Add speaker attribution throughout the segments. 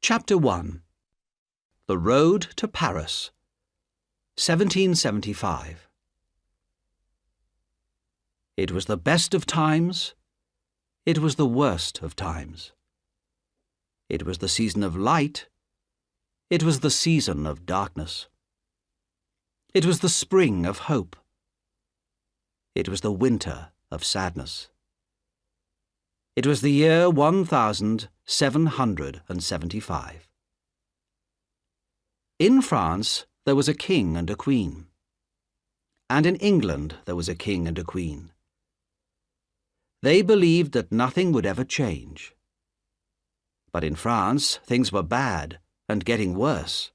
Speaker 1: Chapter 1. The Road to Paris, 1775. It was the best of times, it was the worst of times. It was the season of light, it was the season of darkness. It was the spring of hope, it was the winter of sadness. It was the year 1775. In France there was a king and a queen, and in England there was a king and a queen. They believed that nothing would ever change. But in France things were bad and getting worse.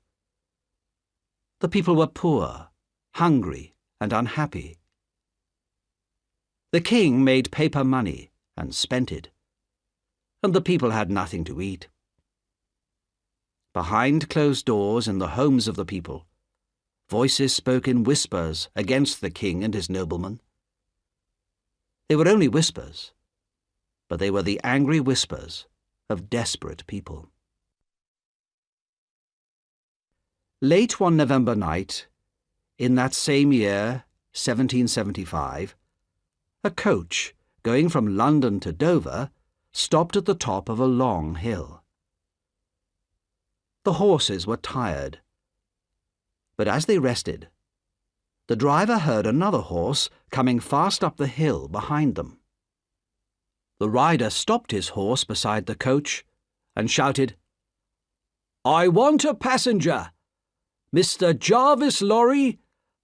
Speaker 1: The people were poor, hungry, and unhappy. The king made paper money and spent it, and the people had nothing to eat. Behind closed doors in the homes of the people, voices spoke in whispers against the king and his noblemen. They were only whispers, but they were the angry whispers of desperate people. Late one November night, in that same year, 1775, a coach going from London to Dover stopped at the top of a long hill. The horses were tired, but as they rested, the driver heard another horse coming fast up the hill behind them. The rider stopped his horse beside the coach and shouted, "I want a passenger, Mr. Jarvis Lorry,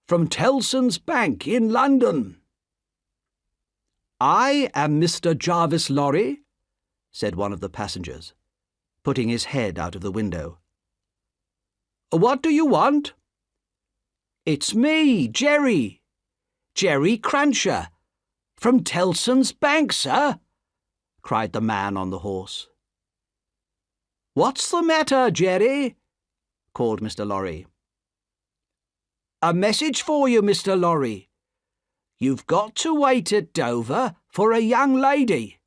Speaker 1: from Tellson's Bank in London." "I am Mr. Jarvis Lorry," said one of the passengers, putting his head out of the window. "What do you want?" "It's me, Jerry Crancher, from Tellson's Bank, sir," cried the man on the horse. "What's the matter, Jerry?" called Mr. Lorry. "A message for you, Mr. Lorry. You've got to wait at Dover for a young lady."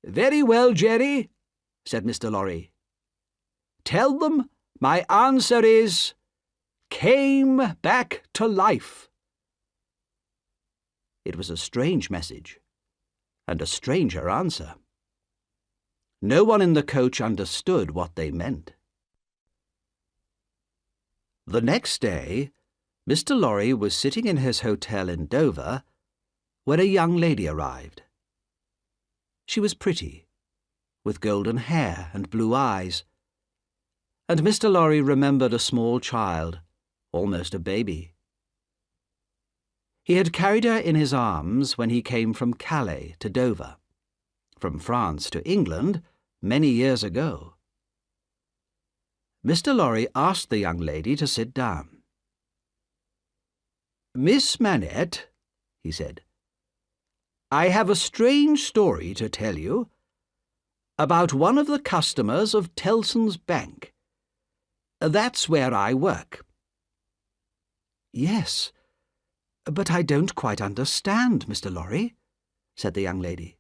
Speaker 1: "Very well, Jerry," said Mr. Lorry. "Tell them my answer is, came back to life." It was a strange message, and a stranger answer. No one in the coach understood what they meant. The next day, Mr. Lorry was sitting in his hotel in Dover when a young lady arrived. She was pretty, with golden hair and blue eyes, and Mr. Lorry remembered a small child, almost a baby. He had carried her in his arms when he came from Calais to Dover, from France to England many years ago. Mr. Lorry asked the young lady to sit down. "Miss Manette," he said, "I have a strange story to tell you about one of the customers of Tellson's Bank. That's where I work." "Yes, but I don't quite understand, Mr. Lorry," said the young lady.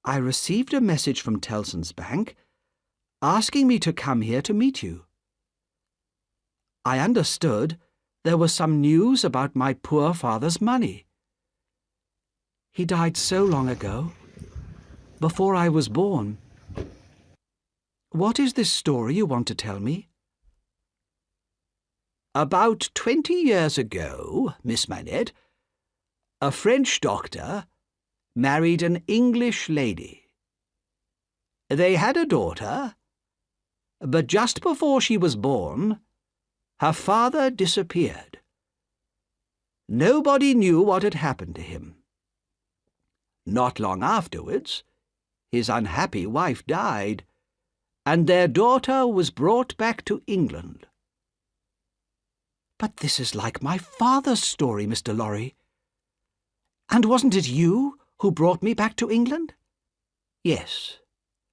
Speaker 1: "I received a message from Tellson's Bank asking me to come here to meet you. I understood there was some news about my poor father's money. He died so long ago, before I was born. What is this story you want to tell me?" "About 20 years ago, Miss Manette, a French doctor married an English lady. They had a daughter, but just before she was born, her father disappeared. Nobody knew what had happened to him. Not long afterwards, his unhappy wife died, and their daughter was brought back to England." "But this is like my father's story, Mr. Lorry. And wasn't it you who brought me back to England?" "Yes,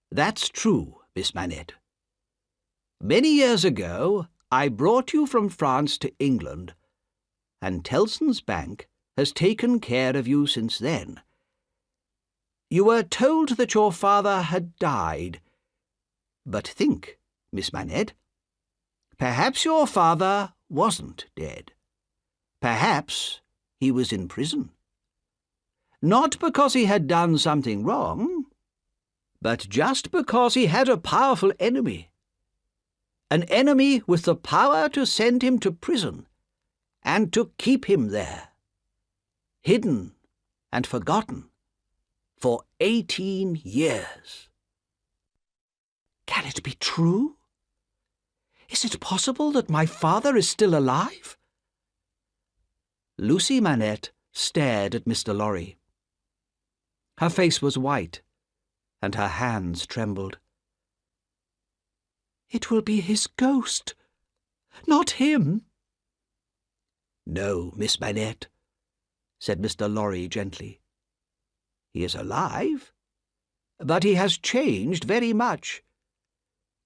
Speaker 1: that's true, Miss Manette. Many years ago, I brought you from France to England, and Tellson's Bank has taken care of you since then. You were told that your father had died, But think, Miss Manette. Perhaps your father wasn't dead. Perhaps he was in prison. Not because he had done something wrong, but just because he had a powerful enemy. An enemy with the power to send him to prison and to keep him there, hidden and forgotten, for 18 years. Can it be true? Is it possible that my father is still alive? Lucy Manette stared at Mr. Lorry. Her face was white, and her hands trembled. It will be his ghost, not him. No, Miss Manette, said Mr. Lorry gently. He is alive, but he has changed very much.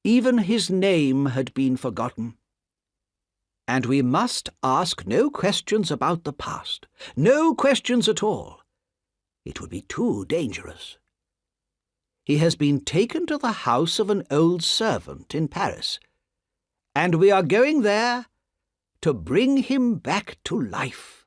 Speaker 1: Even his name had been forgotten. And we must ask no questions about the past, no questions at all. It would be too dangerous. He has been taken to the house of an old servant in Paris, and we are going there to bring him back to life.